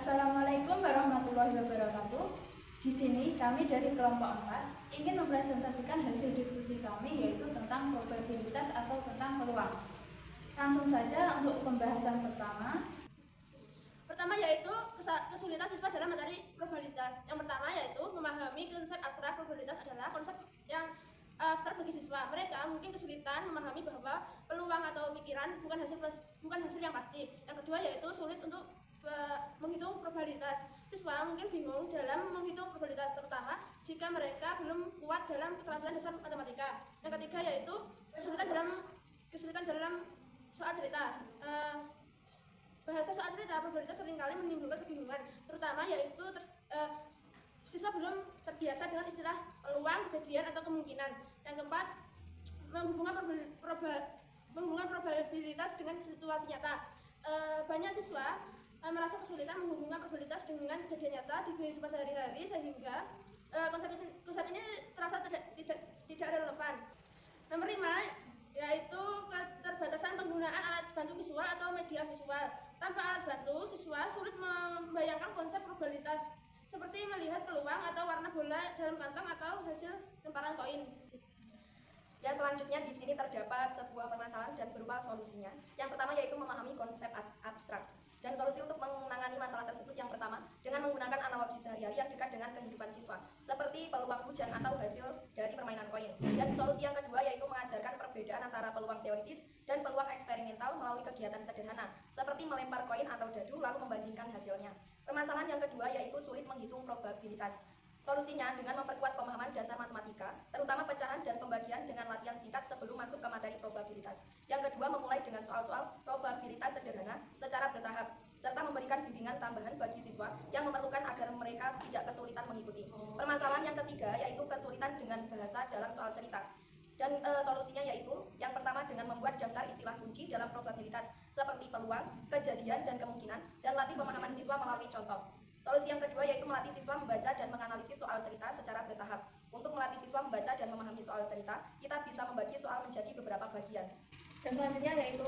Assalamualaikum warahmatullahi wabarakatuh. Di sini kami dari kelompok 4 ingin mempresentasikan hasil diskusi kami, yaitu tentang probabilitas atau tentang peluang. Langsung saja untuk pembahasan pertama. Pertama yaitu kesulitan siswa dalam materi probabilitas. Yang pertama yaitu memahami konsep abstrak. Probabilitas adalah konsep yang abstrak bagi siswa. Mereka mungkin kesulitan memahami bahwa peluang atau pikiran bukan hasil yang pasti. Yang kedua yaitu sulit untuk menghitung probabilitas. Siswa mungkin bingung dalam menghitung probabilitas, terutama jika mereka belum kuat dalam keterampilan dasar matematika. Yang ketiga yaitu kesulitan dalam soal cerita. Bahasa soal cerita probabilitas seringkali menimbulkan kebingungan, terutama yaitu siswa belum terbiasa dengan istilah peluang, kejadian, atau kemungkinan. Yang keempat, menghubungkan probabilitas dengan situasi nyata. Banyak siswa merasa kesulitan menghubungkan probabilitas dengan kejadian nyata di kehidupan sehari-hari, sehingga konsep ini terasa tidak relevan. Nomor 5 yaitu keterbatasan penggunaan alat bantu visual atau media visual. Tanpa alat bantu, siswa sulit membayangkan konsep probabilitas, seperti melihat peluang atau warna bola dalam kantong atau hasil lemparan koin. Yang selanjutnya di sini terdapat sebuah permasalahan dan berupa solusinya. Yang pertama yaitu memahami konsep abstrak. Dan solusi untuk menangani masalah tersebut yang pertama dengan menggunakan analogi sehari-hari yang dekat dengan kehidupan siswa, seperti peluang hujan atau hasil dari permainan koin. Dan solusi yang kedua yaitu mengajarkan perbedaan antara peluang teoritis dan peluang eksperimental melalui kegiatan sederhana, seperti melempar koin atau dadu lalu membandingkan hasilnya. Permasalahan yang kedua yaitu sulit menghitung probabilitas. Solusinya dengan memperkuat pemahaman dasar matematika, terutama pecahan dan pembagian dengan latihan singkat sebelum masuk ke materi probabilitas. Yang kedua, memulai dengan soal-soal probabilitas sederhana secara bertahap, serta memberikan bimbingan tambahan bagi siswa yang memerlukan agar mereka tidak kesulitan mengikuti. Permasalahan yang ketiga yaitu kesulitan dengan bahasa dalam soal cerita. Dan solusinya yaitu yang pertama dengan membuat daftar istilah kunci dalam probabilitas seperti peluang, kejadian, dan kemungkinan, dan latih pemahaman siswa melalui contoh. Solusi yang kedua yaitu melatih siswa membaca dan menganalisis soal cerita secara bertahap. Untuk melatih siswa membaca dan memahami soal cerita, kita bisa membagi soal menjadi beberapa bagian. Dan selanjutnya yaitu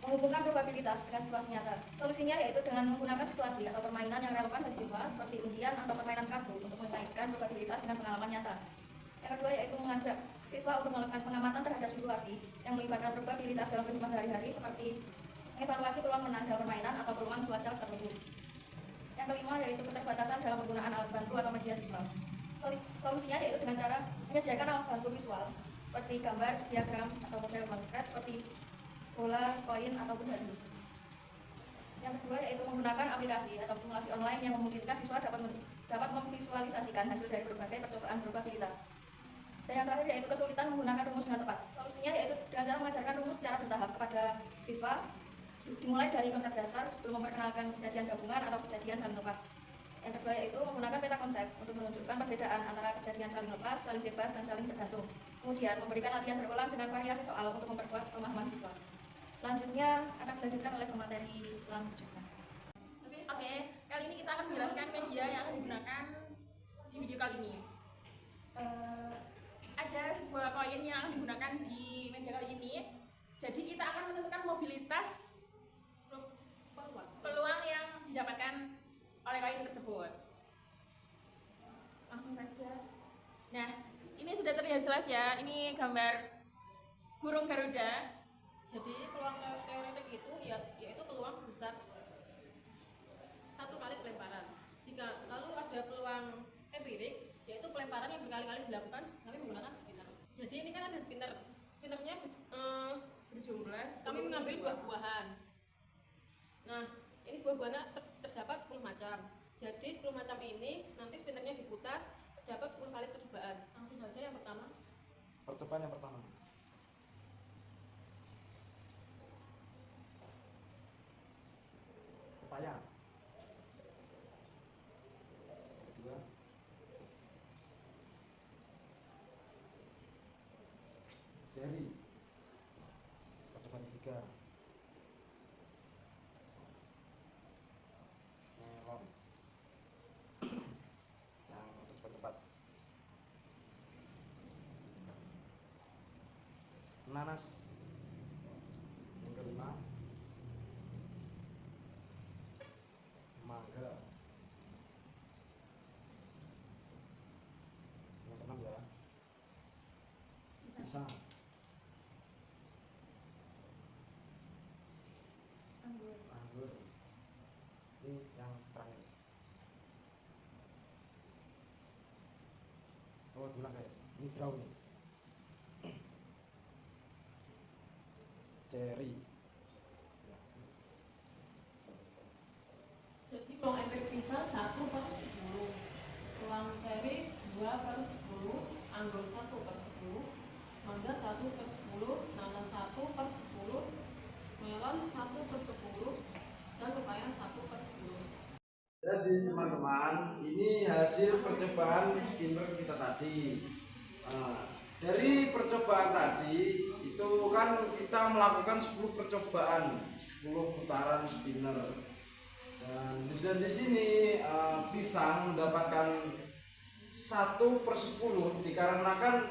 menghubungkan probabilitas dengan situasi nyata. Solusinya yaitu dengan menggunakan situasi atau permainan yang relevan bagi siswa, seperti undian atau permainan kartu, untuk mengaitkan probabilitas dengan pengalaman nyata. Yang kedua yaitu mengajak siswa untuk melakukan pengamatan terhadap situasi yang melibatkan probabilitas dalam kehidupan sehari-hari, seperti mengevaluasi peluang menang dalam permainan atau peluang cuaca tertentu. Yang kelima yaitu keterbatasan dalam penggunaan alat bantu atau media visual. Solusinya yaitu dengan cara menyediakan alat bantu visual seperti gambar, diagram, atau model konkret seperti bola, koin, ataupun dadu. Yang kedua yaitu menggunakan aplikasi atau simulasi online yang memungkinkan siswa dapat memvisualisasikan hasil dari berbagai percobaan probabilitas. Dan yang terakhir yaitu kesulitan menggunakan rumus dengan tepat. Solusinya yaitu dengan cara mengajarkan rumus secara bertahap kepada siswa, dimulai dari konsep dasar sebelum memperkenalkan kejadian gabungan atau kejadian saling lepas. Yang kedua yaitu menggunakan peta konsep untuk menunjukkan perbedaan antara kejadian saling lepas, saling bebas, dan saling bergantung. Kemudian memberikan latihan berulang dengan variasi soal untuk memperkuat pemahaman siswa. Selanjutnya akan dilanjutkan oleh pemateri selanjutnya. Oke, kali ini kita akan menjelaskan media yang akan digunakan di video kali ini. Ada sebuah koin yang akan digunakan di media kali ini. Jadi kita akan menentukan mobilitas peluang yang didapatkan oleh koin tersebut. Langsung saja. Nah, ini sudah terlihat jelas ya. Ini gambar burung Garuda. Jadi peluang teoretik itu yaitu peluang sebesar 1 kali pelemparan. Jika lalu ada peluang empirik, yaitu pelemparan yang berkali-kali dilakukan kami menggunakan spinner. Jadi ini kan ada spinner. Spinnernya berjumlah. Kami mengambil buah-buahan. Nah, ini buah-buahnya terdapat 10 macam. Jadi 10 macam ini nanti spinnernya diputar, terdapat 10 kali percobaan. Langsung saja yang pertama. Percobaan yang pertama. Pepaya. Kedua. Jari. Percobaan ketiga. Melon. Yang cepat-cepat. Nanas. Yang kelima, Naga. Yang keenam ya. Pisang. Anggur. Anggur. Ini yang terakhir. Oh, diulang guys. Ini brownie. Cherry. Jadi peluang efek pisang 1/10, peluang cherry 2/10, anggur 1/10, mangga 1/10, nanas 1/10, melon 1/10, dan pepaya 1/10. Jadi teman-teman, ini hasil percobaan spinner kita tadi. Dari percobaan tadi itu kan kita melakukan 10 percobaan, 10 putaran spinner. Dan di sini pisang mendapatkan 1/10 dikarenakan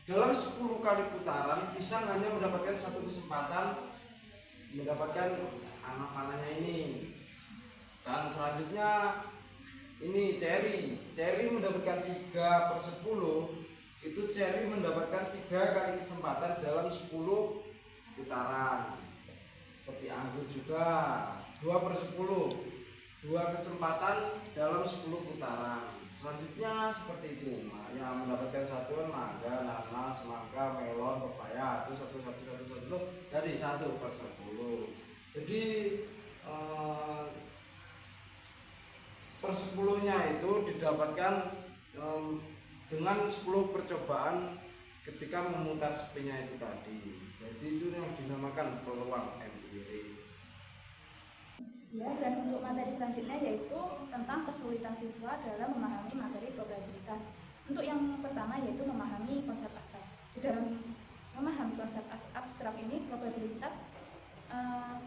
dalam 10 kali putaran pisang hanya mendapatkan satu kesempatan mendapatkan anak panahnya ini. Dan selanjutnya ini cherry mendapatkan 3/10. Itu cherry mendapatkan 3 kali kesempatan dalam 10 putaran. Seperti anggur juga 2/10, 2 kesempatan dalam 10 putaran. Selanjutnya seperti itu, yang mendapatkan satuan mangga, nanas, mangga, melon, pepaya itu satu dari 1/10. Jadi per-10-nya itu didapatkan dengan 10 percobaan ketika memutar spinnya itu tadi. Jadi itu yang dinamakan peluang empirik. Ya, dan untuk materi selanjutnya yaitu tentang kesulitan siswa dalam memahami materi probabilitas. Untuk yang pertama yaitu memahami konsep abstrak. Di dalam memahami konsep abstrak ini, probabilitas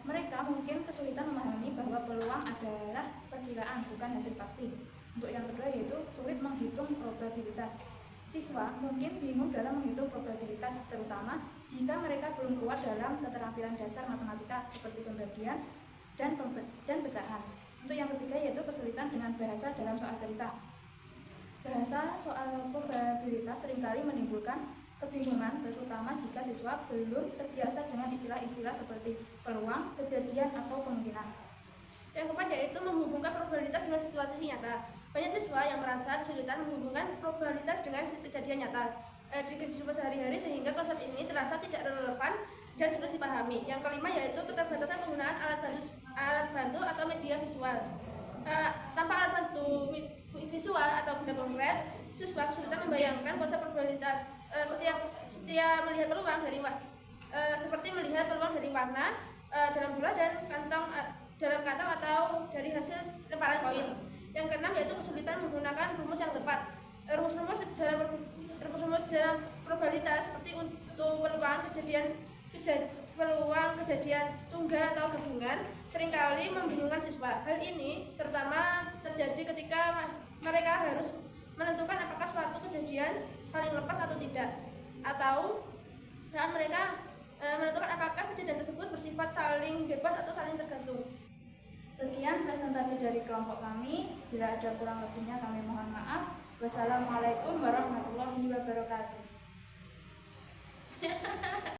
mereka mungkin kesulitan memahami bahwa peluang adalah perkiraan, bukan hasil pasti. Untuk yang kedua yaitu sulit menghitung probabilitas. Siswa mungkin bingung dalam menghitung probabilitas, terutama jika mereka belum kuat dalam keterampilan dasar matematika seperti pembagian dan pecahan. Untuk yang ketiga yaitu kesulitan dengan bahasa dalam soal cerita. Bahasa soal probabilitas seringkali menimbulkan kebingungan, terutama jika siswa belum terbiasa dengan istilah-istilah seperti peluang, kejadian, atau kemungkinan. Yang keempat yaitu menghubungkan probabilitas dengan situasi nyata. Banyak siswa yang merasa kesulitan menghubungkan probabilitas dengan kejadian nyata di kehidupan sehari-hari, sehingga konsep ini terasa tidak relevan dan sulit dipahami. Yang kelima yaitu keterbatasan penggunaan alat bantu atau media visual. Tanpa alat bantu visual atau benda konkret, siswa kesulitan membayangkan konsep probabilitas. Setiap melihat peluang seperti melihat peluang dari warna dalam bola dan dalam kantong atau dari hasil lemparan koin. Yang keenam yaitu kesulitan menggunakan rumus yang tepat. Rumus-rumus dalam probabilitas seperti untuk peluang kejadian tunggal atau gabungan seringkali membingungkan siswa. Hal ini terutama terjadi ketika mereka harus menentukan apakah suatu kejadian saling lepas atau tidak, atau saat mereka menentukan apakah kejadian tersebut bersifat saling bebas atau saling tergantung. Sekian presentasi dari kelompok kami. Bila ada kurang lebihnya kami mohon maaf. Wassalamualaikum warahmatullahi wabarakatuh.